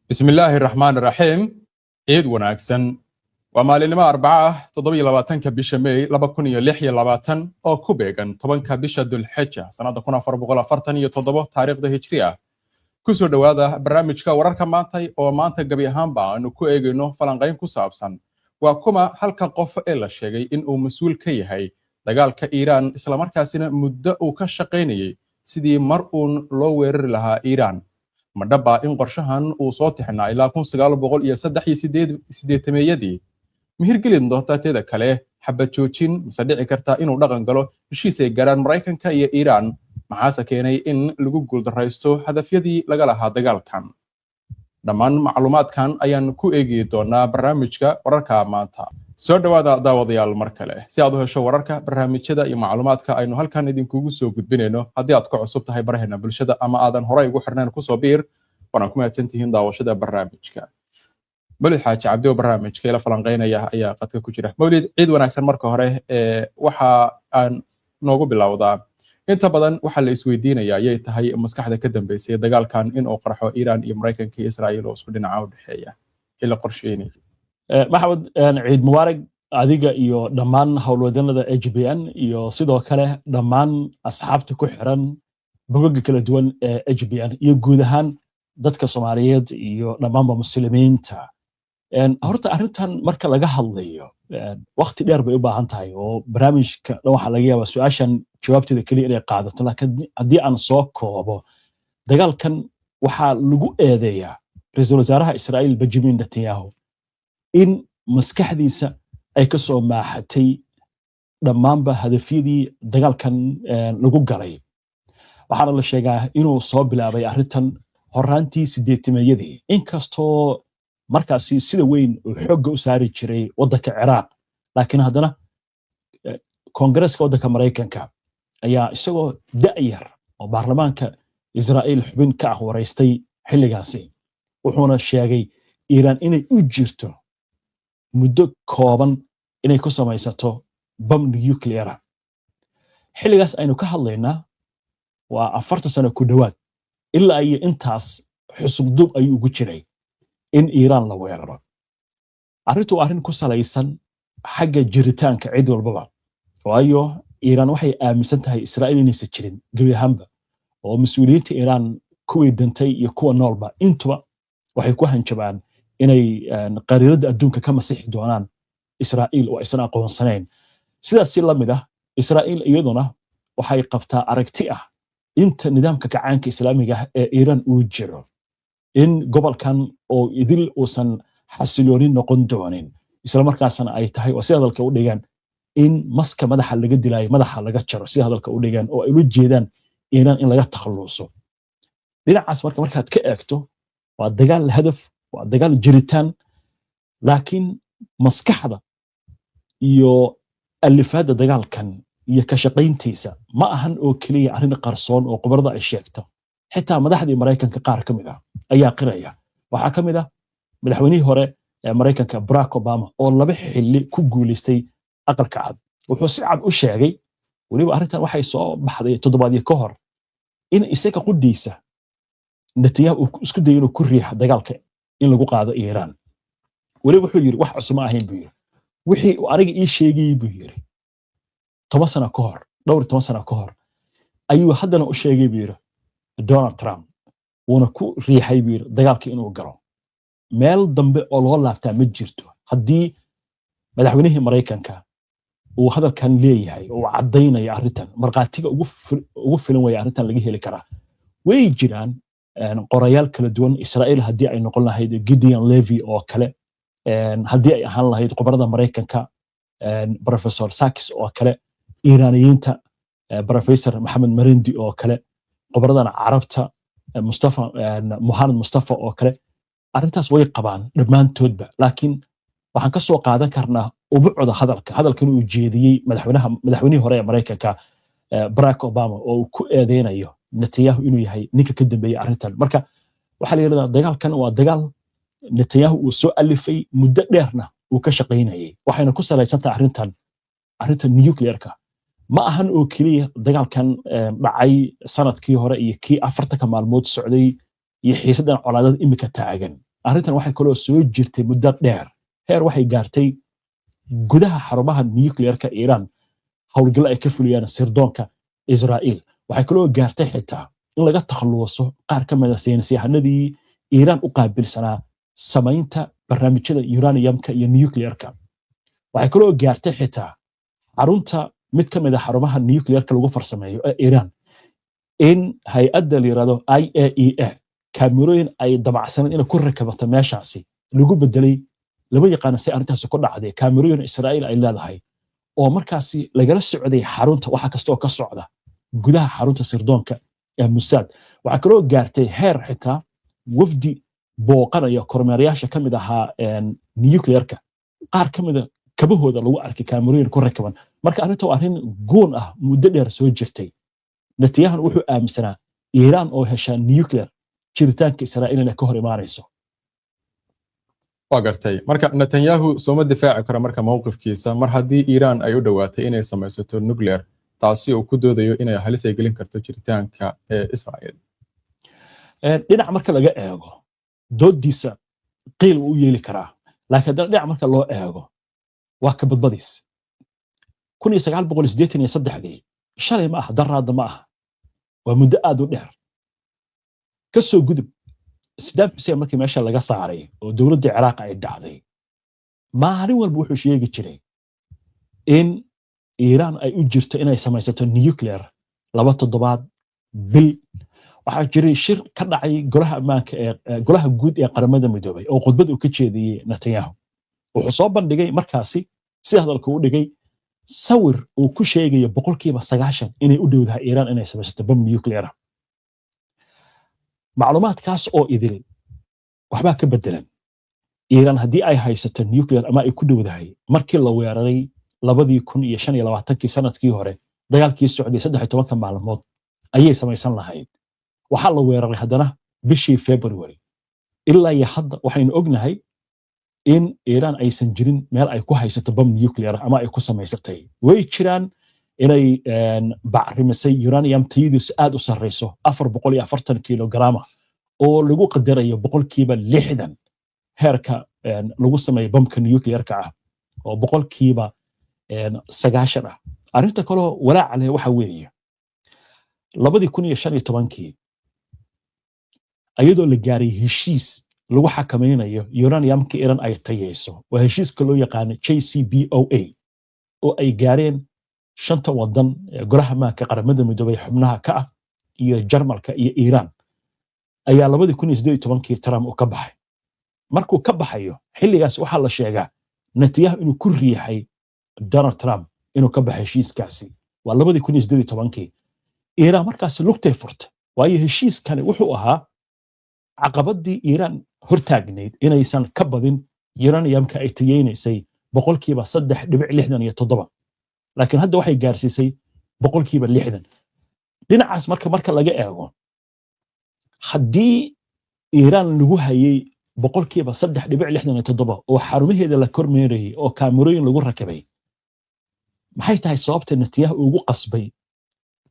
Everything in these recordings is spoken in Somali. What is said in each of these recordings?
بسم الله الرحمن الرحيم عيد وناكسن ومالينما أربعة تضبي لباتن كبيشة مي لبكون يلحي لباتن أو كوبيغن طبعا كبيشة دول حجة سنة كنا فربغلا فرطن يتضبو تاريخ ده هجرية كسو دوادا برامج كا وراركا مانتاي أو مانتا قبي هامبا أنو كو إيغينو فلانغاين كسابسان وكما هالكا قف إلا شيغي إنو مسؤول كيهي دقال كإيران إسلاماركاسين مدة وكشقيني سيدي مرؤون لو ويرر لها إيران madhaba in qorshahan uu soo tixnaa ilaa 1983 mihirgelin doontateeda kale xabad joojin mise dhici kartaa inuu dhaqan galo heshiis ay gaaraan Mareykanka iyo Iiraan maxaase keenay in lagu guuldareysto hadafyadii laga lahaa dagaalkan dhammaan macluumaadkan ayaan ku eegi doonaa barnaamijka wararka maanta soo dhawaada daawadayaal mar kale si aad u hesho wararka barnaamijyada iyo macluumaadka aynu halkan idinkugu soo gudbinayno haddii aad ku cusub tahay baraheena bulshada ama aadan horay ugu xirnayn ku soo biir wana ku mahadsantihiin daawashada barnaamijka Mawlid Xaaji Cabdi oo barnaamijka ila falanqeynaya ayaa qadka ku jira Mawlid ciid wanaagsan marka hore waxa aan noogu bilowdaa inta badan waxa la isweydiinayaa ayay tahay maskaxda ka dambeysay dagaalkan in uu qarxo Iiraan iyo Mareykanka iyo Israa'iil oo isku dhinaca u dhaxeeya ila qorsheynay maxamed ciid mubarak adiga iyo dhammaan howlwadanada HBN iyo sidoo kale dhammaan asxaabta ku xiran bogagga kala duwan ee HBN iyo guud ahaan dadka Soomaaliyeed iyo dhammaanba muslimiinta horta arrintan marka laga hadlayo waqti dheer bay u baahan tahay oo barnaamijka waxa laga yaabaa su'aashan jawaabteeda kaliya inay qaadato laakiin haddii aan soo koobo dagaalkan waxaa lagu eedeeyaa ra'iisul wasaaraha Israa'iil Benjamin Netanyahu in maskaxdiisa ay ka soo maaxatay dhammaanba hadafyadii dagaalkan lagu galay waxaana la sheegaa inuu soo bilaabay arrintan horaantii 80-yadii inkastoo markaasi sida weyn uu xoogga u saari jiray waddanka Ciraaq laakiin haddana koongareeska waddanka Mareykanka ayaa isagoo da'yar oo baarlamaanka Israa'iil xubin ka ah wareystay xilligaasi wuxuuna sheegay Iiraan inay u jirto muddo kooban inay ku samaysato bam nuclear xilligaas aynu ka hadlaynaa waa 40 sano ku dhawaad ilaa ay intaas xusub dub ay ugu jiray in Iiraan la weeraro arrintu arrin ku salaysan xagga jiritaanka cid walbaba waayo Iiraan waxay aaminsan tahay Israa'iil inaysan jirin gabi ahaanba oo mas'uuliyiinta Iiraan kuwii dhintay iyo kuwa noolba intuba waxay ku hanjabaan inay qariirada adduunka ka masixi doonaan Israa'iil oo aysan aqoonsanayn sidaas si lamid ah Israa'iil iyaduna waxay qabtaa aragti ah inta nidaamka kacaanka islaamiga ee Iiraan uu jiro in gobolkan oo idil uusan xasiloonin noqon doonin isla markaasna ay tahay oo si hadalka u dhigaan in maska madaxa laga dilaayo madaxa laga jaro si hadalka u dhigaan oo ay u jeedaan Iiraan in laga takhaluso dhinacaas markaad ka eegto waa dagaal hadaf waa dagaal jiritaan laakiin maskaxda iyo alifaada dagaalkan iyo ka shaqayntiisa ma ahan oo kaliya arrin qarsoon oo qubarada ay sheegto xitaa madaxdii Mareykanka qaar ka mid ah ayaa qiraya waxa ka mid ah madaxweynihii hore ee Mareykanka Barack Obama oo laba xilli ku guuleystay aqalka cad wuxuu si cad u sheegay waliba arrintan waxay soo baxday toddobaadyo ka hor in isaga quddiisa Netanyahu isku dayo inuu ku riixo dagaalka in lagu qaado Iiraan waliba wuxuu yiri wax cusub ma ahayn buu yiri wixii uu aniga ii sheegay buu yiri 10 sano ka hor dhowr 10 sano ka hor ayuu haddana u sheegay buu yiri Donald Trump wuuna ku riixay buu yiri dagaalka inuu galo meel dambe oo loo laabtaa ma jirto haddii madaxweynihii Mareykanka uu hadalkan leeyahay oo caddaynaya arrintan marqaatiga ugu filan way arrintan laga heli karaa way jiraan qorayaal kala duwan Israa'iil haddii ay noqon lahayd Gideon Levy oo kale haddii ay ahaan lahayd qubarada Mareykanka Professor Sachs oo kale Iiraaniyiinta Professor Mohammed Marindi oo kale qubaradana Carabta Mohammed Mustafa oo kale arrintaas way qabaan dhammaantoodba laakiin waxaan ka soo qaadan karnaa ubuucda hadalkan uu jeediyay madaxweynihii hore ee Mareykanka Barack Obama oo ku eedeynayo Netanyahu inuu yahay ninka ka dambeeyay arrintan marka waxa la yiraahdaa dagaalkan waa dagaal Netanyahu uu soo alifay muddo dheerna uu ka shaqeynayay waxayna ku salaysantaa arrintan nuclearka ma ahan oo kaliya dagaalkan dhacay sanadkii hore iyo kii 40 maalmood socday iyo xiisadan colaadada imika taagan arrintan waxay kaloo soo jirtay muddo dheer heer waxay gaartay gudaha xarumaha nuclearka Iran howlgalo ay ka fuliyaan sirdoonka Israa'iil waxay kaloo gaartay xitaa in laga takhaluso qaar ka mid ah saynisyahanadii Iran u qaabilsanaa samaynta barnaamijyada uraniumka iyo nuclearka waxay kaloo gaartay xitaa xarunta mid ka mid ah xarumaha nuclearka lagu farsameeyo ee Iran in hay'adda la yiraahdo IAEA kaamirooyin ay dabacsaneen inay ku rakabato meeshaasi lagu bedelay laba yaqaan si arrintaas ku dhacday kaamirooyin Israa'iil ay leedahay oo markaasi lagala socday xarunta waxa kasta oo ka socda gudaha xarunta sirdoonka ee Mossad waxa kaloo gaartay heer xitaa wafdi booqanaya kormeerayaasha ka mid ahaa nuclearka qaar ka mid ah kabahooda lagu arkay kaamirooyin ku rakaban marka arrinta waa arrin goon ah muddo dheer soo jirtay Netanyahu wuxuu aaminsanaa Iran oo hesha nuclear jiritaanka Israa'iil inay ka hor imaanayso waa gartay marka Netanyahu sooma difaaci karo marka mowqifkiisa mar haddii Iran ay u dhawaatay inay samaysato nuclear taasi oo ku doodayo inay halis ay gelin karto jiritaanka Israa'iil dhinac marka laga eego doodiisa qiil uu yeeli karaa laakiin dhinac marka loo eego waa ka badbadis 1983 shalay ma aha daraada ma aha waa muddo aad u dheer ka soo gudub Saddam Hussein markii meesha laga saaray oo dawladda Ciraaq ay dhacday maalin walba wuxuu sheegi jiray in Iran ay u jirto inay samaysato nuclear 2 toddobaad bil waxaa jiray shir ka dhacay golaha ammaanka ee golaha guud ee qaramada midoobay oo khudbad uu ka jeediyay Netanyahu wuxuu soo bandhigay markaasi si hadalka u dhigay sawir uu ku sheegayo 90% inay u dhowdahay Iran inay samaysato bom nuclear macluumaadkaas oo idil waxba ka bedelan Iran haddii ay haysato nuclear ama ay ku dhowdahay markii la weeraray 2025 sanadkii hore dagaalkii socday 13 maalmood ayay samaysan lahayd waxa la weeraray haddana bishii February ilaa iyo hadda waxaynu ognahay in Iran aysan jirin meel ay ku haysato bom nuclear ama ay ku samaysatay way jiraan inay bacrimisay uranium tayadiisu aad u sarreyso 440 kilogram oo lagu qadarayo 60% heerka lagu sameeyo bomka nuclearka ah oo 90% ah arrinta kale oo walaac leh waxa weeye 2015 ayadoo la gaaray heshiis lagu xakameynayo uraniumka Iran ay tayeyso waa heshiiska loo yaqaan JCPOA oo ay gaareen 5 wadan golaha ammaanka qaramada midoobay xubnaha ka ah iyo Jarmalka iyo Iran ayaa 2018 Trump uu ka baxay markuu ka baxayo xilligaas waxa la sheegaa Netanyahu inuu ku riixay Donald Trump inuu ka baxay heshiiskaasi waa 2018 Iran markaas lugtay furtay waayo heshiiskani wuxuu ahaa caqabadii Iran hortaagneyd inaysan ka badin uraniumka ay tayeynaysay 3.67 laakiin hadda waxay gaarsiisay 60% dhinacaas marka laga eego haddii Iran lagu hayay 3.67 oo xarumaheeda la kormeerayay oo kaamirooyin lagu rakabay maxay tahay sababta Netanyahu ugu qasbay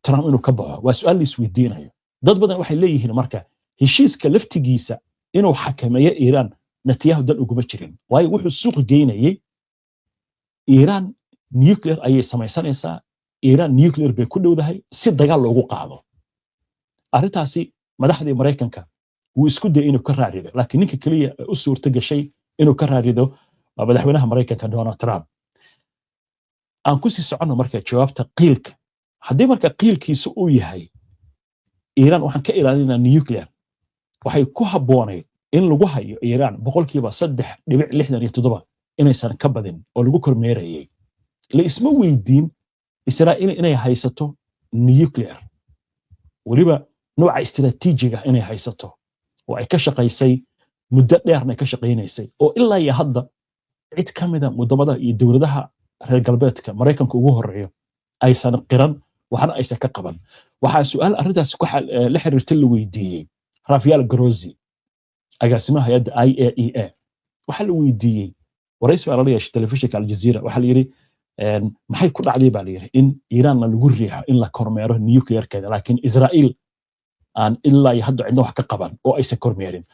Trump inuu ka baxo waa su'aal la isweydiinayo dad badan waxay leeyihiin marka heshiiska laftigiisa inuu xakameeyo Iran Netanyahu dan uguma jirin waayo wuxuu suuq geynayay Iran nuclear ayay samaysanaysaa Iran nuclear bay ku dhowdahay si dagaal loogu qaado arrintaasi madaxdii Mareykanka wuu isku day inuu ka raarido laakiin ninka kaliya u suurta gashay inuu ka raarido waa madaxweynaha Mareykanka Donald Trump aan ku sii socono marka jawaabta qiilka haddii marka qiilkiisu uu yahay Iran waxaan ka ilaalinaa nuclear waxay ku habboonayd in lagu hayo Iran 3.67 inaysan ka badin oo lagu kormeerayay la isma weydiin Israa'iil inay haysato nuclear waliba nooca istiraatiijiga inay haysato oo ay ka shaqaysay muddo dheerna ka shaqaynaysay oo ilaa iyo hadda cid ka mid ah wadamada iyo dawladaha reer galbeedka Mareykanka ugu horeeyo aysan qiran waxna aysan ka qaban waxa su'aal arrintaas ku la xiriirtay la weydiiyay Rafael Grossi agaasimaha hay'adda IAEA waxa la weydiiyay waraysi baa la yeeshay telefishinka Al Jazeera waxa la yiri maxay ku dhacday baa la yiri in Iran lagu riixo in la kormeero nuclearkeeda laakiin Israa'iil aan ilaa iyo hadda cidna wax ka qaban oo aysan kormeerin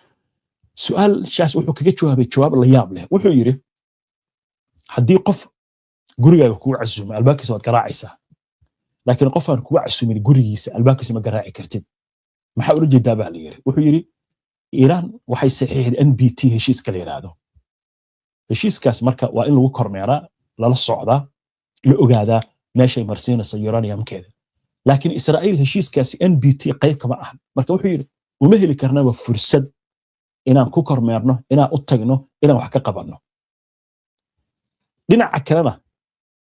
su'aal shaas wuxuu kaga jawaabay jawaab la yaab leh wuxuu yiri haddii qof gurigaaga kugu casuumay albaabkiisa waad garaacaysaa laakiin qof aan kugu casuumin gurigiisa albaabkiisa ma garaaci kartid maxaa ula jeedaa baa la yiri wuxuu yiri Iran waxay saxiixday NPT heshiiska la yiraahdo heshiiskaas marka waa in lagu kormeeraa lala socdaa la ogaadaa meeshay marsiinayso uraniumkeeda laakiin Israa'iil heshiiskaasi NPT qayb kama aha marka wuxuu yiri uma heli karnaa fursad inaan ku kormeerno inaan u tagno inaan wax ka qabanno dhinaca kalena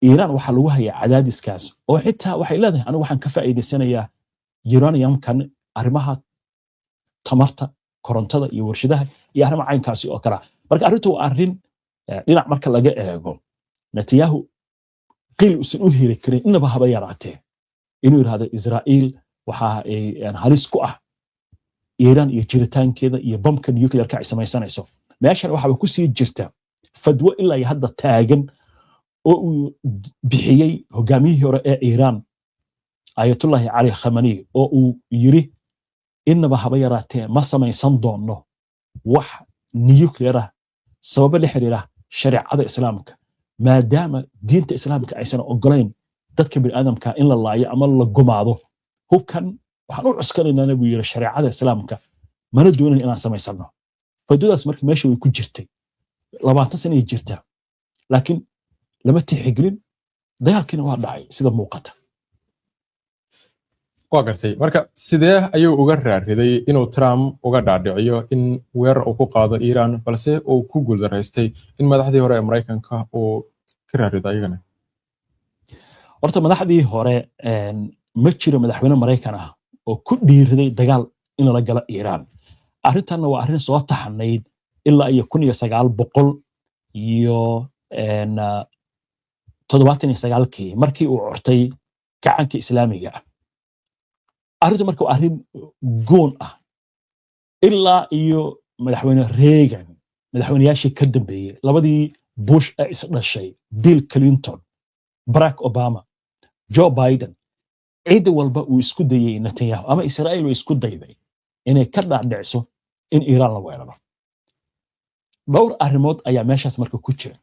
Iran waxa lagu hayaa cadaadiskaas oo xitaa waxay leedahay anigu waxaan ka faa'iideysanayaa uraniumkan arrimaha tamarta korontada iyo warshadaha iyo arrimaha caynkaasi oo kala marka arrintu waa arrin dhinac marka laga eego Netanyahu qil usan u heli karin inaba haba yaraatee inuu yiraahdo Israa'iil waxa ay halis ku ah Iran iyo jiritaankeeda iyo bombka nuclear-ka ay samaysanayso meeshan waxa ku sii jirta fadwo ilaa hadda taagan oo uu bixiyay hogaamiyihii hore ee Iran Ayatollah Ali Khamenei oo uu yiri inaba haba yaraatee ma samaysan doono wax nuclear ah sabab la xiriira shariicada islaamka maadaama diinta islaamka aysan ogolayn dadka bini'aadamka in la laayo ama la gumaado hubkan waxaan u cuskanaynaa buu yiri shariicada islaamka mana doonin inaan samaysano fadwadaas markii meesha way ku jirtay 20 sano ay jirtaa laakiin lama tixgelin dagaalkiina waa dhacay sida muuqata waa gartay marka sidee ayuu uga raariday inuu Trump uga dhaadhiciyo in weerar uu ku qaado Iran balse uu ku guuldareystay in madaxdii hore ee Mareykanka uu ka raariday ayagana horta madaxdii hore ma jiro madaxweyne Mareykan ah oo ku dhiiriday dagaal in la galo Iran arrintan waa arrin soo taxanayd ilaa iyo 1900 iyo 79kii markii uu curtay gacanka islaamiga ah arrintu marka waa arrin goon ah ilaa iyo madaxweyne Reagan madaxweynayaashii ka dambeeyay labadii Bush ee is dhashay Bill Clinton Barack Obama Joe Biden cid walba uu isku dayay Netanyahu ama Israa'iil uu isku dayday inay ka dhaadhiciso in Iran la weeraro dhowr arrimood ayaa meeshaas marka ku jira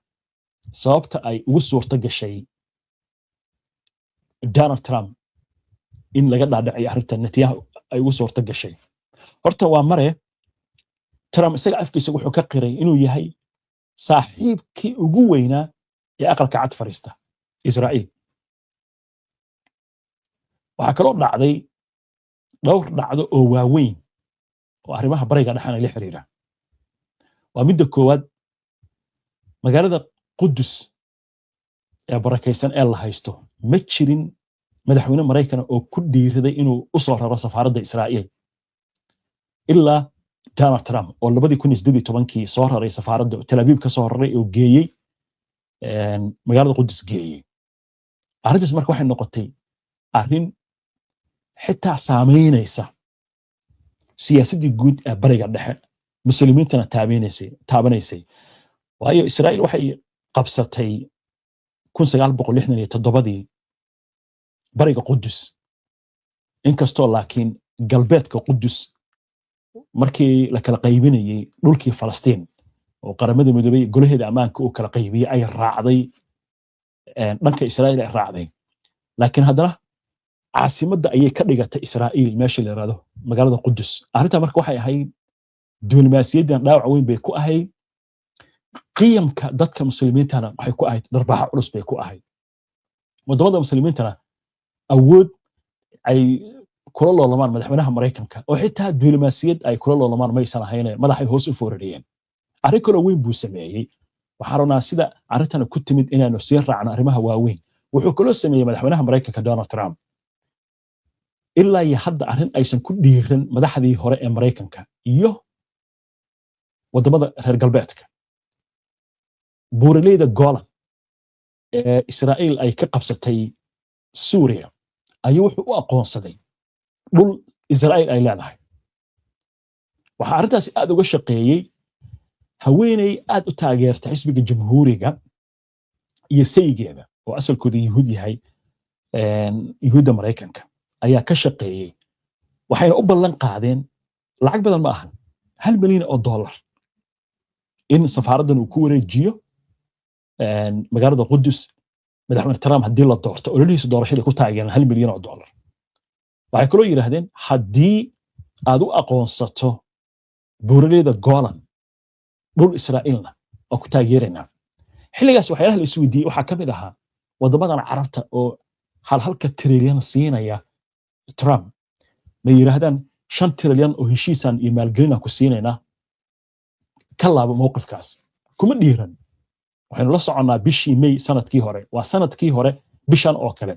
sababta ay ugu suurta gashay Donald Trump in laga dhaadhiciyo arrinta Netanyahu ay ugu suurta gashay horta waa mare Trump isaga afkiisa wuxuu ka qiray inuu yahay saaxiibkii ugu weynaa ee aqalka cad fariista Israa'iil waxa kaloo dhacday dhowr dhacdo oo waaweyn oo arrimaha bariga dhaxana la xiriira waa midda koowaad magaalada Qudus ee barakaysan ee la haysto ma jirin madaxweyne Mareykan oo ku dhiiriday inuu u soo raro safaaradda Israa'iil ilaa Donald Trump oo 2018kii soo raray safaaradda Tel Aviv ka soo raray oo geeyay magaalada Qudus geeyay arrintaas marka waxay noqotay arrin xitaa saameynaysa siyaasadii guud ee bariga dhexe muslimiintana taabanaysay waayo Israa'iil waxay qabsatay 1967dii bariga Qudus inkastoo laakiin galbeedka Qudus markii la kala qaybinayay dhulkii Falastiin oo qaramada midoobay golaheeda ammaanka uu kala qaybiyay ay raacday dhanka Israa'iil ay raacday laakiin haddana caasimadda ayay ka dhigatay Israa'iil meesha la yiraahdo magaalada Qudus arrinta marka waxay ahayd diblomaasiyaddan dhaawac weyn bay ku ahayd qiyamka dadka muslimiintana waxay ku ahayd darbaha culus bay ku ahayd wadamada muslimiintana awood ay kula loolamaan madaxweynaha Mareykanka oo xitaa diblomaasiyad ay kula loolamaan ma aysan ahayn madaxay hoos u foorariyeen arrin kale weyn buu sameeyay waxaan rabnaa sida arrintan ku timid inaanu sii raacno arrimaha waaweyn wuxuu kaloo sameeyay madaxweynaha Mareykanka Donald Trump ilaa iyo hadda arrin aysan ku dhiiran madaxdii hore ee Mareykanka iyo wadamada reer galbeedka buuraleyda Golan ee Israa'iil ay ka qabsatay Suuriya ayuu wuxuu u aqoonsaday dhul Israa'iil ay leedahay waxa arrintaas aad uga shaqeeyay haweeney aad u taageerta xisbiga jamhuuriga iyo saygeeda oo asalkooda Yahuud yahay Yahuudda Mareykanka ayaa ka shaqeeyay waxayna u ballan qaadeen lacag badan ma ahan $1 milyan in safaaraddan uu ku wareejiyo magaalada qudus madaxweyne Trump haddii la doorto ololihiisa doorashada ku taageeran $1 milyan. waxay kaloo yiraahdeen haddii aad u aqoonsato buuraleyda Golan dhul Israa'iilna oo ku taageerayna xilligaas waxyaalaha la isweydiiyay waxaa ka mid ahaa wadamadan carabta oo halka trilyan siinaya Trump ma yiraahdaan 5 trilyan oo heshiisan iyo maalgelin ku siinayna ka laabo mowqifkaas kuma dhiiran. waxaynu la soconnaa bishii May sanadkii hore waa sanadkii hore bishan oo kale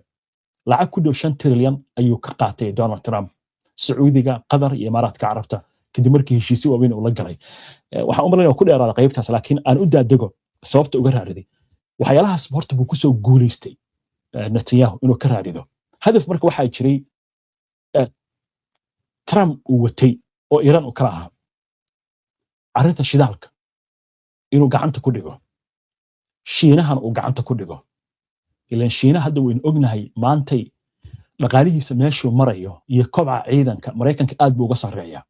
lacag ku dhow 5 trilyan ayuu ka qaatay Donald Trump Sacuudiga Qatar iyo Imaaraadka Carabta kadib markii heshiisi waaweyn uu la galay. waxaan u maleynayaa ku dheeraada qaybtaas laakiin aan u daadego sababta uga raariday waxyaalahaas horta buu ku soo guuleystay Netanyahu inuu ka raarido hadaf marka waxaa jiray Trump uu watay oo Iran uu kala ahaa arrinta shidaalka inuu gacanta ku dhigo Shiinahan uu gacanta ku dhigo ilaan Shiinaha hadda waynu ognahay maantay dhaqaalihiisa meeshuu marayo iyo kobca ciidanka Mareykanka aad buu uga sareeyaa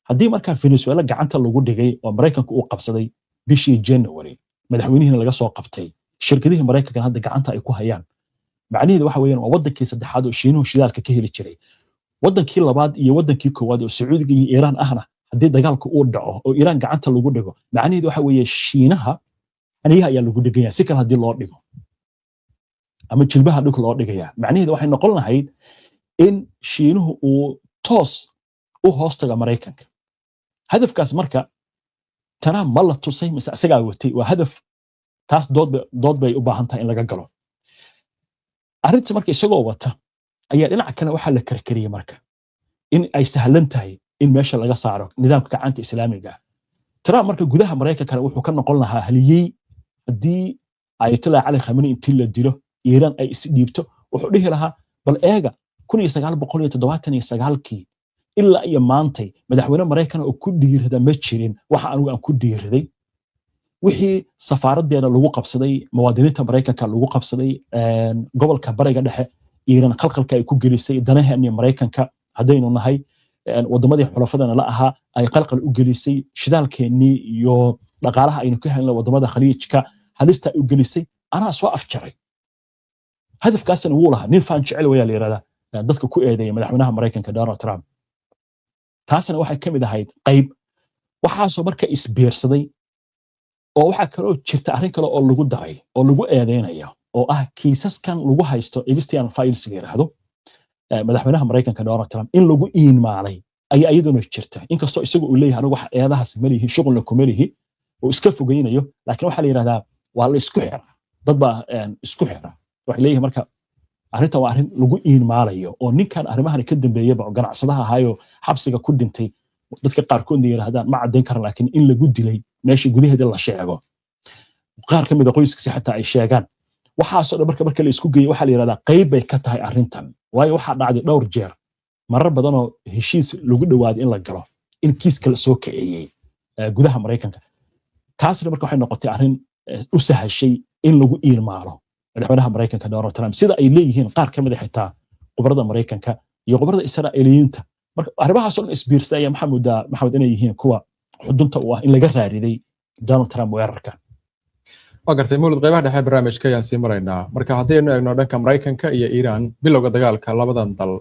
haddii markaa Venezuela gacanta lagu dhigay oo Mareykanka uu qabsaday bishii January madaxweynihiina laga soo qabtay shirkadihii Mareykanka hadda gacanta ay ku hayaan macnaheedu waxa weeyaan waa wadankii saddexaad oo Shiinuhu shidaalka ka heli jiray wadankii labaad iyo wadankii koowaad oo Sacuudiga iyo Iran ahna haddii dagaalku uu dhaco oo Iran gacanta lagu dhigo macnaheedu waxa weeye Shiinaha aniga ayaa lagu dhigaya si kale haddii loo dhigo ama jilbaha dhulka loo dhigaya macnaheedu waxay noqon lahayd in Shiinuhu uu toos u hoostaga Mareykanka hadafkaas marka Trump ma la tusay mise isagaa watay waa hadaf taas dood bay u baahan tahay in laga galo arrinta marka isagoo wata ayaa dhinaca kale waxaa la karkariyay marka in ay sahlan tahay in meesha laga saaro nidaamka gacanka islaamiga Trump marka gudaha Mareykanka wuxuu ka noqon lahaa haliyey haddii Ayatollah Ali Khamenei intii la dilo Iran ay is dhiibto wuxuu dhihi lahaa bal eega 1979kii ilaa iyo maantay madaxweyne Mareykan oo ku dhiirada ma jirin waxa anigu aan ku dhiiraday wixii safaaradeena lagu qabsaday muwaadiniinta Mareykanka lagu qabsaday gobolka bariga dhexe Iran qalqalka ay ku gelisay danaheena Mareykanka hadaynu nahay wadamadii xulafadana la ahaa ay qalqal u gelisay shidaalkeennii iyo dhaqaalaha aynu ka helnay wadamada khaliijka halista u gelisay ana soo afjaray hadafkaasna wuu lahaa nin faan jecel way la yiraahdaa dadka ku eedeeyay madaxweynaha Mareykanka Donald Trump taasna waxay ka mid ahayd qayb waxaasoo marka isbiirsaday oo waxa kale oo jirta arrin kale oo lagu daray oo lagu eedeynayo oo ah kiisaskan lagu haysto Epstein files yiraahdo madaxweynaha Mareykanka Donald Trump in lagu iimaalay ay ayaduna jirta inkastoo isagu uu leeyahay anigu wax eedahaas ma lihi shughul ku melihi oo iska fogeynayo laakiin waxa la yiraahdaa waa la isku xira dad baa isku xira wax leeyahay marka arrinta waa arrin lagu iimaalayo oo ninkan arrimahan ka dambeeyay ganacsadaha ahayo xabsiga ku dhintay dadka qaar kood yiraahdaan ma cadeyn karan laakiin in lagu dilay meeshii gudaheeda la sheego qaar kamid ah qoyskiisa xataa ay sheegaan waxaasoo dhan marka la isku geeyo waxa la yiraahdaa qayb bay ka tahay arrintan waayo waxa dhacday dhowr jeer marar badan oo heshiis lagu dhawaaday in la galo in kiiska la soo kaceeyay gudaha Mareykanka taasna marka waxay noqotay arrin u sahashay in lagu iimaalo madaxweynaha Mareykanka Donald Trump sida ay leeyihiin qaar kamid ah xitaa qubarada Mareykanka iyo qubarada Israa'iiliyiinta marka arrimahaas oo isbiirsanaya maxamed inay yihiin kuwa xudunta u ah in laga raariday Donald Trump weerarka وقرتي مولد قيبها دحي برنامج كيان سي مرينا marka hadaynu eegno dhanka Mareykanka iyo Iran bilowga dagaalka labadan dal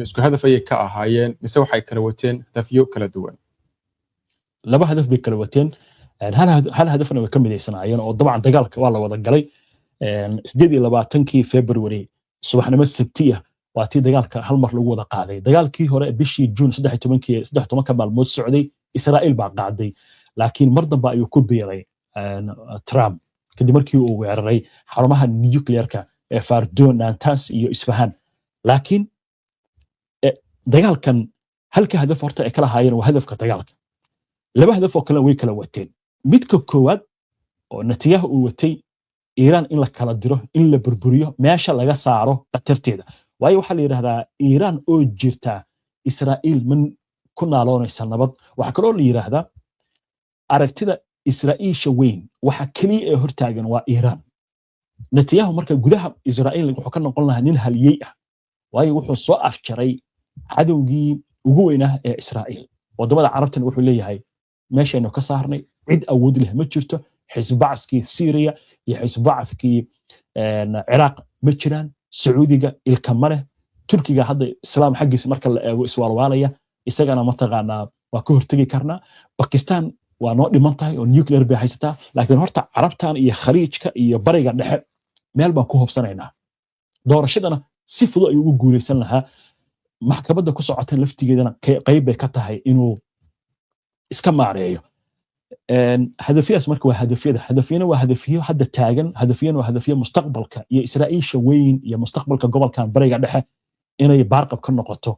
isku hadaf ay ka ahaayeen mise waxay kala wateen hadafyo kala duwan laba hadaf bay kala wateen hal hadafna way ka mideysanaayeen oo dabcan dagaalka waa la wada galay 28kii February subaxnimo Sabtiya waa tii dagaalka hal mar lagu wada qaaday dagaalkii hore bishii June 13 maalmood socday Israa'iil baa qaaday laakiin mar dambe ayuu ku biiray Trump kadib markii uu weeraray xarumaha nuclearka ee Fordo, Natanz iyo Isfahan laakiin dagaalkan halka hadaf horta ay kala haayeen waa hadafka dagaalka laba hadaf oo kale way kala wateen midka koowaad oo Netanyahu uu watay Iran in la kala diro in la burburiyo meesha laga saaro qatarteeda waayo waxa la yiraahdaa Iran oo jirta Israa'iil man ku naaloonaysa nabad waxa kale oo la yiraahdaa aragtida Israa'iisha weyn waxa kaliya ee hortaagan waa Iran Netanyahu marka gudaha Israa'iil wuxuu ka noqon lahaa nin haliyey ah waayo wuxuu soo afjaray cadawgii ugu weynaa ee Israa'iil wadamada carabtana wuxuu leeyahay meeshaynu ka saarnay cid awood leh ma jirto xisb bacskii Syria iyo xisb bacskii Ciraaq ma jiraan Sacuudiga ilka ma leh Turkiga hadda islaam xaqiisa marka la eego iswaalwaalaya isagana ma taqaanaa waa ka hortagi karnaa Pakistan waa noo dhiman tahay oo nuclear bay haysataa laakiin horta Carabtan iyo Khaliijka iyo bariga dhexe meel baan ku hubsanaynaa doorashadana si fudud ay ugu guuleysan lahaa maxkamadda ku socota laftigeedana qayb bay ka tahay inuu iska maareeyo hadafiyas marka waa hadafiyana waa hadafiyo hadda taagan hadafiyana waa hadafiyo mustaqbalka iyo Israa'iisha weyn iyo mustaqbalka gobolkan bariga dhexe inay baarqab ka noqoto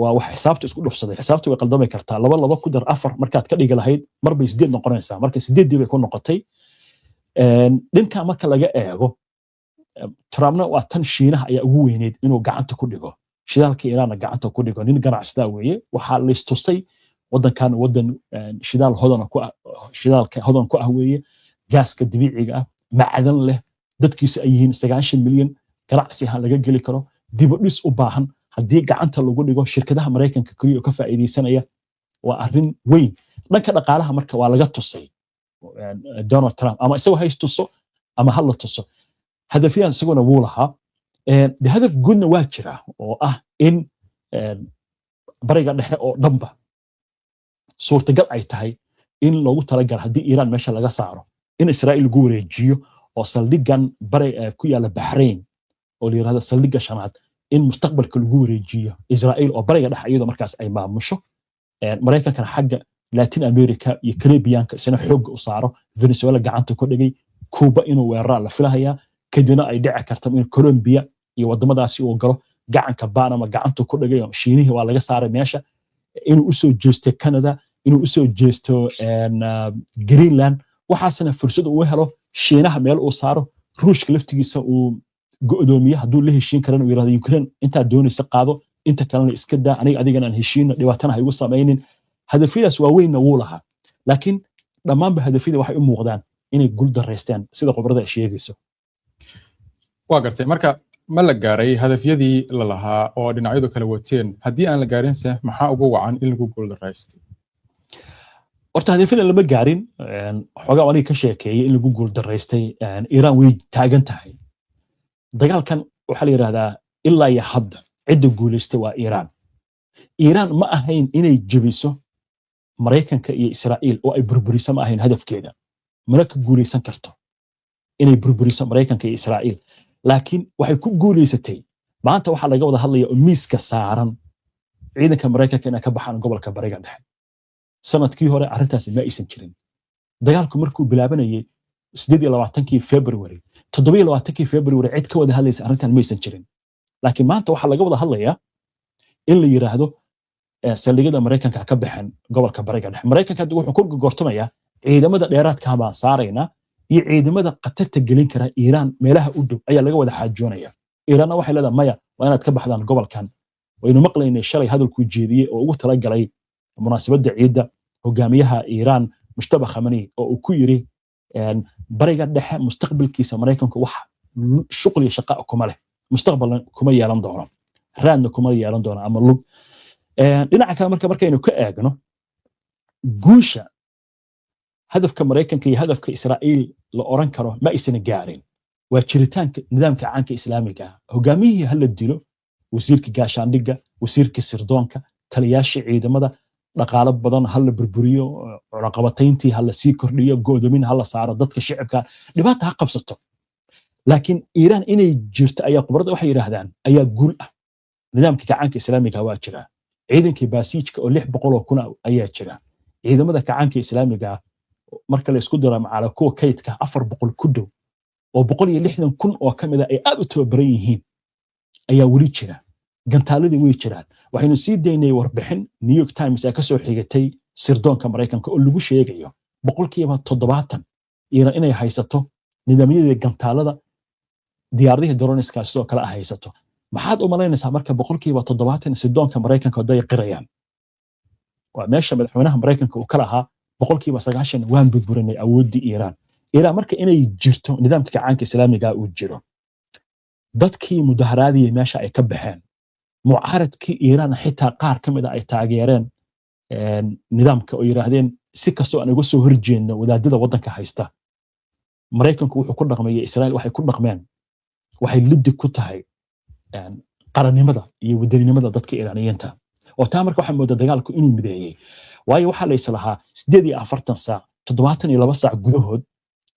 waa wax xisaabta isku dhufsaday xisaabtu way qaldamay kartaa laba ku dar afar markaad ka dhigi lahayd mar bay 8 noqonaysaa marka 8 bay ku noqotay dhinka marka laga eego Trumpna waa tan Shiinaha ayaa ugu weyneed inuu gacanta ku dhigo shidaalka Iiraanna gacanta ku dhigo nin ganacsada weeye waxa la istusay wadankan wadan shidaal hodan ku ah weeye gaaska dabiiciga ah macdan leh dadkiisu ay yihiin 90 milyan ganacsi ha laga geli karo dib u dhis u baahan haddii gacanta lagu dhigo shirkadaha Mareykanka kaliya ka faa'iideysanaya waa arrin weyn dhanka dhaqaalaha marka waa laga tusay Donald Trump ama isagoo haystuso ama hal la tuso hadafyada isaguna wuu lahaa hadaf guudna waa jira oo ah in bariga dhexe oo dhanba suurtagal ay tahay in loogu talagal haddii Iiraan meesha laga saaro in Israa'iil lagu wareejiyo oo saldhigan bari ku yaala Bahrain oo la yiraahdo saldhiga shanaad in mustaqbalka lagu wareejiyo Israa'iil oo bariga dhexe iyadoo markaas ay maamusho Mareykankana xagga Latin America iyo Caribbeanka isna xoog u saaro Venezuela gacanta ku dhigay Cuba inuu weerar la filayaa kadibna ay dhici karto in Colombia iyo wadamadaasi uu galo gacanka Panama gacanta ku dhigay Shiinaha waa laga saaray meesha inuu u soo jeesto Canada inuu u soo jeesto Greenland waxaasna fursad uu helo Shiinaha meel uu saaro Ruushka laftigiisa uu go'doomiye hadduu la heshiin karana uu yiraahdo Ukraine inta doonaysa qaado inta kalena iska daa aniga adigana aan heshiino dhibaatana ay ugu sameeynin hadafyadaas waa weyn wuu lahaa laakiin dhammaan hadafyada waxay u muuqdaan inay guul dareystaan sida khibrada ay sheegayso waa gartay marka ma la gaaray hadafyadii la lahaa oo dhinacyadu kala wateen haddii aan la gaarin se maxaa ugu wacan in lagu guul dareysto horta hadafyada lama gaarin xogaa aniga ka sheekeeyay in lagu guul dareystay Iiraan way taagan tahay dagaalkan waxa la yiraahdaa ilaa iyo hadda cidda guuleystay waa Iiraan ma ahayn inay jabiso Mareykanka iyo Israa'iil oo ay burburiso ma ahayn hadafkeeda mana ka guuleysan karto inay burburiso Mareykanka iyo Israa'iil laakiin waxay ku guuleysatay maanta waxa laga wada hadlayaa oo miiska saaran ciidanka Mareykanka inay ka baxaan gobolka bariga dhexe sanadkii hore arrintaasi ma aysan jirin dagaalku markuu bilaabanayay 28 February 27 February cid ka wada hadlaysa arrintan ma aysan jirin laakiin maanta waxa laga wada hadlayaa in la yiraahdo saldhigyada Mareykanka ka baxaan gobolka bariga dhexe Mareykanka wuxuu ku gortamayaa ciidamada dheeraadka ah baan saarayna iyo ciidamada qatarta gelin kara Iiraan meelaha u dhow ayaa laga wada xaajoonaya Iiraanna waxay leedahay maya waa inaad ka baxdaan gobolkan waynu maqlaynay shalay hadalku jeediyay oo ugu tala galay munaasabadda ciidda hogaamiyaha Iiraan Mustafa Khamenei oo uu ku yiri bariga dhexe mustaqbalkiisa Mareykanku wax shuqul iyo shaqo kuma leh mustaqbalna kuma yeelan doono raadna kuma yeelan doono ama lug dhinaca kale markaynu ka eegno guusha hadafka Mareykanka iyo hadafka Israa'iil la oran karo ma aysan gaarin waa jiritaanka nidaamka caanka islaamiga hogaamiyihii hal la dilo wasiirka gaashaandhigga wasiirka sirdoonka taliyaasha ciidamada dhaqaale badan hal la burburiyo cunaqabatayntii hal la sii kordhiyo go'doomin hal la saaro dadka shacabka dhibaata ha qabsato laakiin Iiraan inay jirto ayaa khibrada waxay yiraahdaan ayaa guul ah nidaamka caanka islaamiga waa jira ciidankii baasiijka oo 600 kun ayaa jira ciidamada kacaanka islaamiga marka la isku daro macala kuwa kaydka 400 ku dhow oo 160 kun oo kamid ah ay aad u tababaran yihiin ayaa wali jira gantaaladii way jiraan waxaynu sii daynay warbixin New York Times ay ka soo xigatay sirdoonka Mareykanka oo lagu sheegayo 70% Iiraan inay haysato nidaamyada gantaalada diyaaradaha droniska sidoo kale haysato maxaad u malaynaysaa marka 70% sirdoonka Mareykanka oo qirayaan waa meesha madaxweynaha Mareykanka uu kala ahaa 90% waan burburinay awoodii Iiraan marka inay jirto nidaamka kacaanka islaamiga uu jiro dadkii mudaharaadiyay meesha ay ka baxeen mucaaradkii Iiraan xitaa qaar kamid ah ay taageereen nidaamka oo yiraahdeen si kastoo aan uga soo horjeedno wadaadada waddanka haysta maraykanku wuxuu ku dhaqmaya israa'iil waxay ku dhaqmeen waxay liddi ku tahay qarannimada iyo wadaninimada dadka iiraaniyiinta oo taa marka waxaa moodaa dagaalku inuu mideeyey waayo waxaa la islahaa 48 saac 72 saac gudahood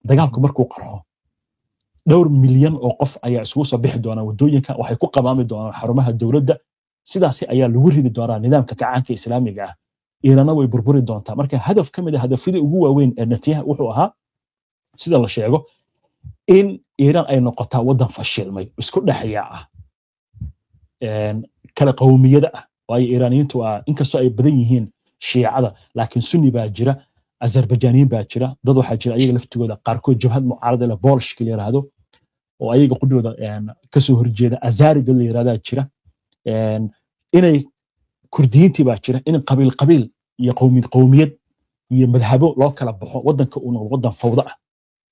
dagaalku markuu qarxo dhowr milyan oo qof ayaa isugu soo bixi doona wadooyinka waxay ku qabaami doonaan xarumaha dowladda sidaas ayaa lagu ridi doonaa nidaamka kacaanka islaamiga ah iirana way burburi doontaa marka hadaf ka mid ah hadafyada ugu waaweyn ee Netanyahu wuxuu ahaa sida la sheego in Iiraan ay noqotaa wadan fashilmay isku dhaxaya ah kala qowmiyada ah waayo Iiraaniyiintu waa inkastoo ay badan yihiin shiicada laakiin sunni baa jira Azerbaijaaniyiin baa jira dad waxaa jira ayaga laftigooda qaarkood jabhad mucaarada la Bolshki la yiraahdo oo ayaga qudhooda ka soo horjeeda Azariga la yiraahdaa jira inay kurdiyiintii baa jira in qabiil iyo qowmiyad iyo madhabo loo kala baxo wadanka uu noqdo wadan fawda ah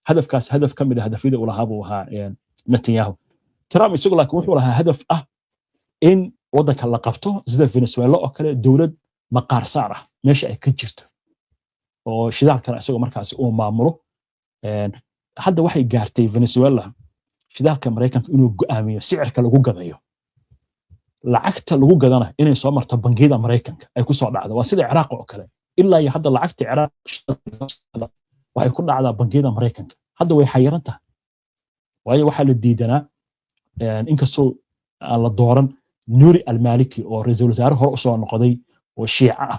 hadafkaas hadaf ka mid ah hadafyada uu lahaa buu ahaa Netanyahu Trump isagu laakiin wuxuu lahaa hadaf ah in wadanka la qabto sida Venezuela oo kale dawlad maqaar saar ah meesha ay ka jirto oo shidaalkana isagoo markaas uu maamulo hadda waxay gaartay Venezuela shidaalka Mareykanka inuu go'aamiyo sicirka lagu gadayo lacagta lagu gadana inay soo marto bangiyada Mareykanka ay ku soo dhacdo waa sida Ciraaq oo kale ilaa iyo hadda lacagta Ciraaq waxay ku dhacdaa bangiyada Mareykanka hadda way xayiran tahay waayo waxa la diidanaa inkastoo aan la dooran Nuri al-Maliki oo ra'iisul wasaare hore u soo noqday oo shiica ah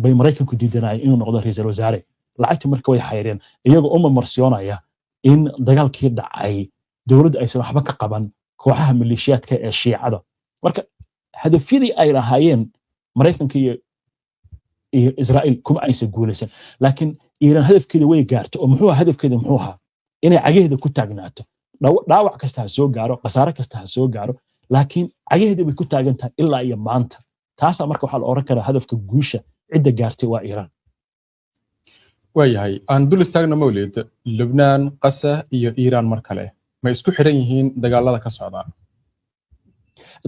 bay Mareykanku diidanayeen inuu noqdo ra'iisul wasaare lacagta marka way xayireen iyagoo uma marsiyoonaya in dagaalkii dhacay dawladda aysan waxba ka qaban kooxaha maleeshiyaadka ee shiicada marka hadafyadii ay lahaayeen Mareykanka iyo Israa'iil kuma aysan guulaysan laakiin Iiraan hadafkeeda way gaartay oo muxuu hadafkeeda muxuu ahaa inay cageheeda ku taagnaato dhaawac kasta ha soo gaaro qasaare kasta ha soo gaaro laakiin cageheeda way ku taagan tahay ilaa iyo maanta taas marka waxa la oran karaa hadafka guusha cidda gaartay waa Iiraan waayahay aan dul istaagna Mawlid Lebanon qasa iyo Iiraan mar kale ma isku xiran yihiin dagaalada ka socda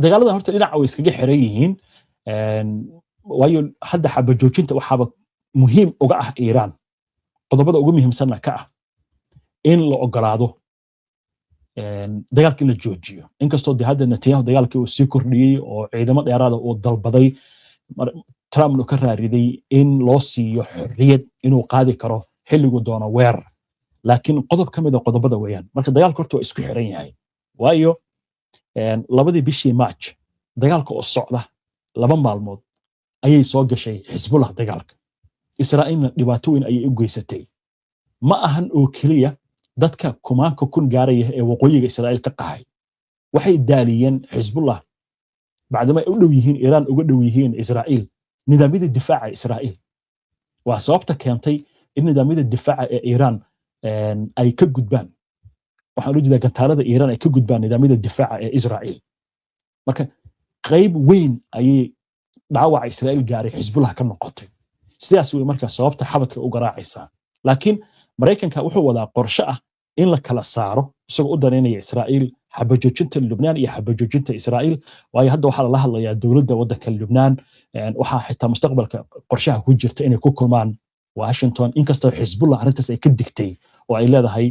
dagaalada horta dhinaca way iskaga xiran yihiin waayo hadda xabajoojinta waxaaba muhiim uga ah Iiraan qodobada ugu muhiimsan ka ah in la ogolaado dagaalka la joojiyo inkastoo hadda Netanyahu dagaalkii uu sii kordhiyay oo ciidamo dheeraad ah uu dalbaday Trump uu ka raariday in loo siiyo xorriyad inuu qaadi karo xilligu doono weerar laakiin qodob ka mid ah qodobada weeyaan marka dagaalku horta waa isku xiran yahay waayo labadii bishii March dagaalka oo socda 2 maalmood ayay soo gashay Hezbollah dagaalka Israa'iilna dhibaato weyn ayay u geysatay ma ahan oo kaliya dadka kumaanka kun gaaraya ee waqooyiga Israa'iil ka qaxay waxay daaliyeen Hezbollah bacdama ay u dhow yihiin Iiraan uga dhow yihiin Israa'iil nidaamyada difaaca Israa'iil waa sababta keentay in nidaamyada difaaca ee Iiraan ay ka gudbaan waxaan u jeedaa gantaalada Iiraan ay ka gudbaan nidaamyada difaaca ee Israa'iil marka qayb weyn ayay dhaawaca Israa'iil gaaray Hezbollah ka noqotay sidaas way marka sababta xabadka u garaacaysa laakiin Mareykanka wuxuu wadaa qorshe ah in la kala saaro isagoo u daneynaya Israa'iil xabajoojinta Lebanon iyo xabajoojinta Israa'iil waayo hadda waxa la hadlayaa dawladda waddanka Lebanon waxa xitaa mustaqbalka qorshaha ku jirta inay ku kulmaan Washington inkastoo Hezbollah arintaas ay ka digtay oo ay leedahay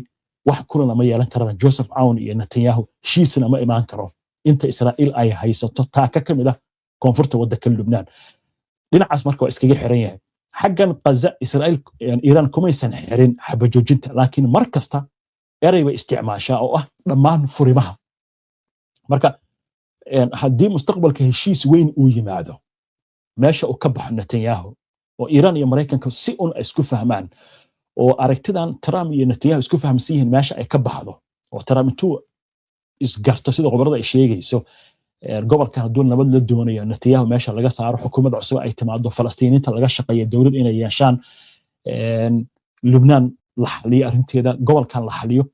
wax kulan ma yeelan karaan Joseph Aoun iyo Netanyahu shiisna ma imaan karo inta Israa'iil ay haysato taaka kamid ah koonfurta waddanka Lebanon dhinacaas marka waa iskaga xiran yahay xaggan Gaza Israa'iil Iiraan kuma aysan xirin xabajoojinta laakiin mar kasta eray way isticmaashaa oo ah dhammaan furimaha marka haddii mustaqbalka heshiis weyn uu yimaado meesha uu ka baxo Netanyahu oo Iiraan iyo Mareykanka si un isku fahmaan oo aragtidan Trump iyo Netanyahu isku fahamsan yihiin meesha ay ka baxdo oo Trump intuu isgarto sida qobarada ay sheegayso gobolkan hadduu nabad la doonayo Netanyahu meesha laga saaro xukuumad cusub ay timaado Falastiiniinta laga shaqeeyo dawlad inay yeeshaan Lebanon la xaliyo arinteeda gobolkan la xaliyo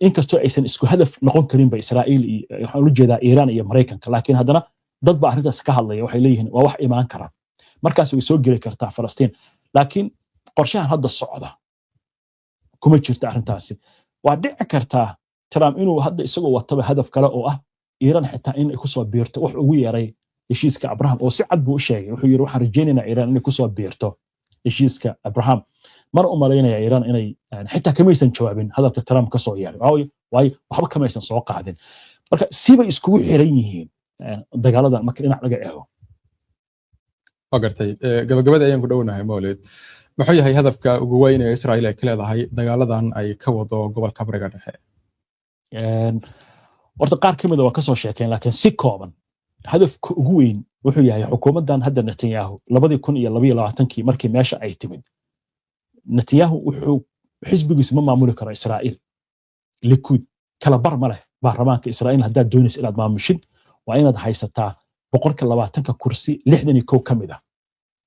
inkastoo aysan isku hadaf noqon karin ba Israa'iil iyo waxaan u jeedaa Iiraan iyo Mareykanka laakiin haddana dad ba arintaas ka hadlaya waxay leeyihiin waa wax imaan kara markaas way soo geli kartaa Falastiin laakiin qorshahan hadda socda kuma jirto arintaasi waa dhici kartaa Trump inuu hadda isagoo wataba hadaf kale oo ah Iiraan xitaa in ay ku soo biirto wax ugu yeeray heshiiska Abraham oo si cad buu u sheegay wuxuu yiri waxaan rajaynaynaa Iiraan inay ku soo biirto heshiiska Abraham mar u malaynaya Iran inay xitaa kamaysan jawaabin hadalka Trump ka soo yeeray waayo waxba kamaysan soo qaadin marka siba iskugu xiran yihiin dagaaladan marka dhinac laga eego wagartay gabagabada ayaan ku dhownahay Mawlid wuxuu yahay hadafka ugu weyn ee Israa'iil ay ka leedahay dagaaladan ay ka wado gobolka Bariga Dhexe horta qaar kamid ah waa ka soo sheekeen laakiin si kooban hadafka ugu weyn wuxuu yahay xukuumadan hadda Netanyahu 2022 markii meesha ay timid Netanyahu wuxuu xisbigiisa ma maamuli karo Israa'iil Likud kala bar ma leh baarlamaanka Israa'iil hadda doonaysa inaad maamushid waa inaad haysataa 120 kursi 61 kamid ah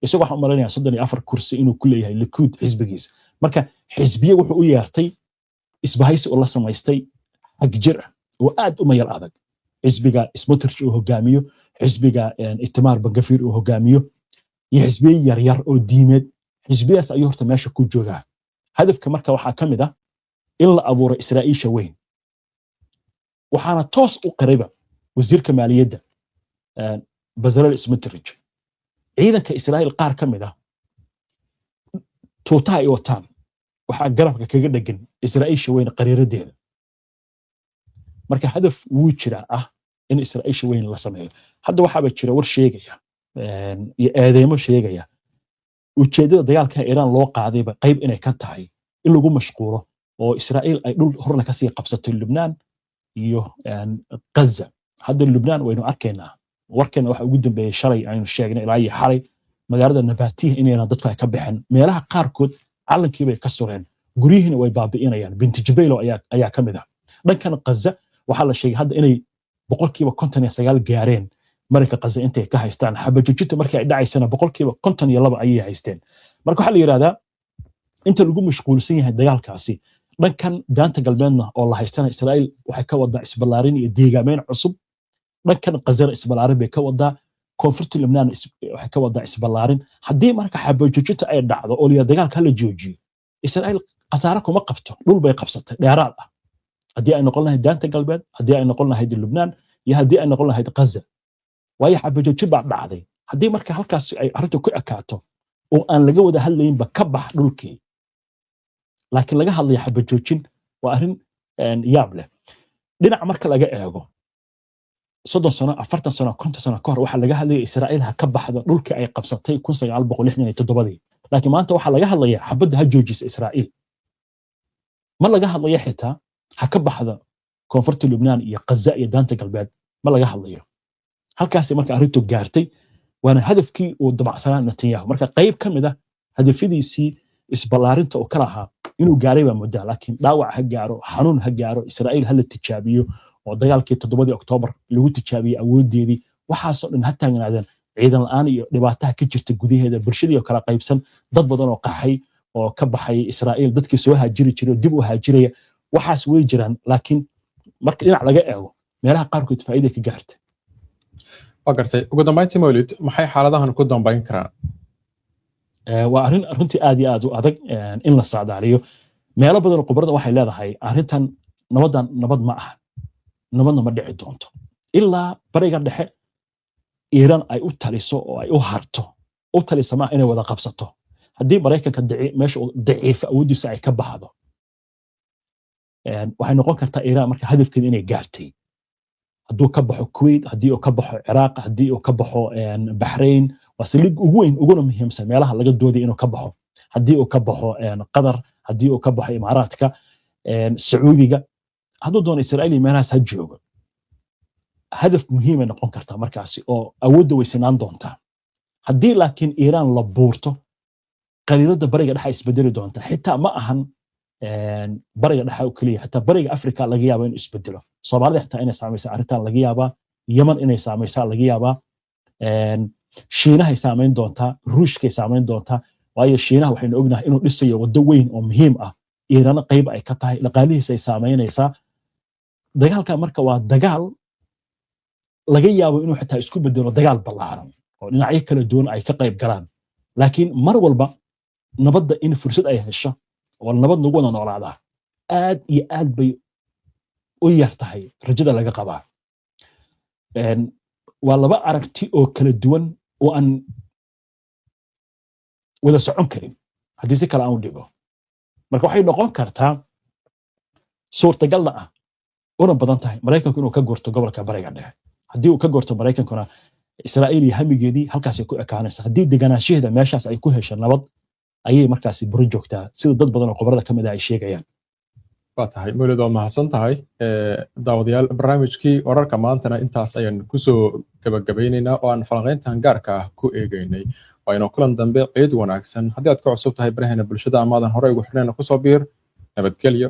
isagoo waxa marinaya 34 kursi inuu ku leeyahay Likud xisbigiisa marka xisbiye wuxuu u yeertay isbahaysi oo la samaystay xagjir oo aad u mayal adag xisbiga Smotrich uu hogaamiyo xisbiga Itamar Ben-Gvir uu hogaamiyo iyo xisbiye yar oo diimeed xisbiyaas ayuu horta meesha ku joogaa hadafka marka waxa kamid ah in la abuuro Israa'iisha weyn waxaana toos u qariba wasiirka maaliyadda Bezalel Smotrich ciidanka Israa'iil qaar kamid ah tuuta ay wataan waxa garabka kaga dhagan Israa'iisha weyn qariiradeeda marka hadaf wuu jira ah in Israa'iisha weyn la sameeyo hadda waxaaba jira war sheegaya iyo eedeymo sheegaya ujeedada dagaalka Iran loo qaadayba qayb inay ka tahay in lagu mashquulo oo Israa'iil ay dhul horna ka sii qabsato Lebanon iyo Gaza hadda Lebanon waynu arkaynaa warkan waxa ugu dambeeyay shalay aynu sheegnay ilaa iyo xalay magaalada Nabatih inayna dadku ay ka bixin meelaha qaarkood calankii bay ka sureen guriyihina way baabi'inayaan binti Jubaylo ayaa kamid ah dhankan Gaza waxa la sheegay hadda inay 59% gaareen marka Gaza intay ka haystaan xabajujinta markii ay dhacaysana 52% ayay haysteen marka waxa la yiraahdaa inta lagu mashquulsan yahay dagaalkaasi dhankan daanta galbeedna oo la haystana Israa'iil waxay ka wadaa isbalaarin iyo deegaameyn cusub dhankan Gaza isbalaarin bay ka wadaa koonfurta Lebanon waxay ka wadaa isbalaarin haddii marka xabajujinta ay dhacdo oo la dagaalka la joojiyo Israa'iil qasaare kuma qabto dhul bay qabsatay dheeraad ah haddii ay noqon lahayd daanta galbeed haddii ay noqon lahayd Lebanon iyo haddii ay noqon lahayd Gaza waayo xabajujin baa dhacday haddii marka halkaas ay arrintu ku ekaato oo aan laga wada hadlaynba ka bax dhulkii laakiin laga hadlayo xabajujin waa arrin yaab leh dhinac marka laga eego 30 sano 40 sano 50 sano ka hor waxa laga hadlayay Israa'iil ha ka baxdo dhulkii ay qabsatay 1967 laakiin maanta waxa laga hadlayaa xabadda ha joojisa Israa'iil ma laga hadlayo xitaa ha ka baxdo koonfurta Lebanon iyo Gaza iyo daanta galbeed ma laga hadlayo halkaas marka arrintu gaartay waana hadafkii uu dabacsanaa Netanyahu marka qayb kamid ah hadafadiisii isbalaarinta oo kala ahaa inuu gaaray baa muddo laakiin dhaawac ha gaaro xanuun ha gaaro Israa'iil hal tijaabiyo oo dagaalkii 7 Oktoobar lagu tijaabiyay awoodeedii waxaas oo dhan ha taagnaadeen ciidan la'aan iyo dhibaataha ka jirta gudaheeda bulshadii oo kala qaybsan dad badan oo qaxay oo ka baxay Israa'iil dadkii soo haajiri jiray dib u haajiraya waxaas way jiraan laakiin marka dhinac laga eego meelaha qaarkood faa'iido ka gaartay wagartay ugu dambeyntii Mawlid maxay xaaladahan ku dambeyn karaan waa arrin runtii aad iyo aad u adag in la saadaaliyo meelo badan oo khibrada waxay leedahay arrintan nabad ma aha nabadna ma dhici doonto ilaa bariga dhexe Iran ay u taliso oo ay u harto u talisa ma inay wada qabsato haddii Mareykanka meesha daciifa awoodiisa ay ka baxdo waxay noqon kartaa Iran marka hadafkeeda inay gaartay hadduu ka baxo Kuwait haddii uu ka baxo Iraq haddii uu ka baxo Bahrain wasiliig ugu weyn uguna muhiimsan meelaha laga dooday inuu ka baxo haddii uu ka baxo Qatar haddii uu ka baxo Imaaraadka Sacuudiga hadduu doono Israa'iil meelahaas ha joogo hadaf muhiim ah noqon kartaa markaasi oo awoodda weysanaan doonta haddii laakiin Iran la buurto qariirada bariga dhexe isbedeli doonta xitaa ma ahan bariga dhexe oo kaliya xitaa bariga Afrika laga yaabo inuu isbedelo Soomaalida xitaa inay saameyso arrintan laga yaabaa Yemen inay saameyso laga yaabaa Shiinaha saameyn doonta Ruushka saameyn doonta waayo Shiinaha waxaynu ognahay inuu dhisayo wado weyn oo muhiim ah Iran qayb ay ka tahay dhaqaalihiisa ay saameynaysaa dagaalka marka waa dagaal laga yaabo inuu xitaa isku bedelo dagaal ballaaran oo dhinacyo kala duwan ay ka qayb galaan laakiin mar walba nabadda in fursad ay hesho oo nabad nagu wada noolaadaa aad iyo aad bay u yar tahay rajada laga qabaa waa laba aragti oo kala duwan oo aan wada socon karin haddii si kale aan u dhigo marka waxay noqon kartaa suurtagalna ah una badan tahay maraykanku inuu ka gurto gobolka bariga dhexe haddii uu ka gurto maraykankuna israa'iil iyo hamigeedii halkaasay ku ekaanaysa haddii deganaanshaheeda meeshaas ay ku hesho nabad ayay markaasi buri joogtaa sida dad badan oo khubarada ka mid ah ay sheegayaan waa tahay mawlid waa mahadsan tahay daawadayaal barnaamijkii wararka maantana intaas ayaan kusoo gabagabaynaynaa oo aan falanqayntan gaarka ah ku eegaynay waa inoo kulan dambe ciid wanaagsan haddii aad ka cusub tahay baraheena bulshada amaadan horey ugu xirnayna kusoo biir nabadgelyo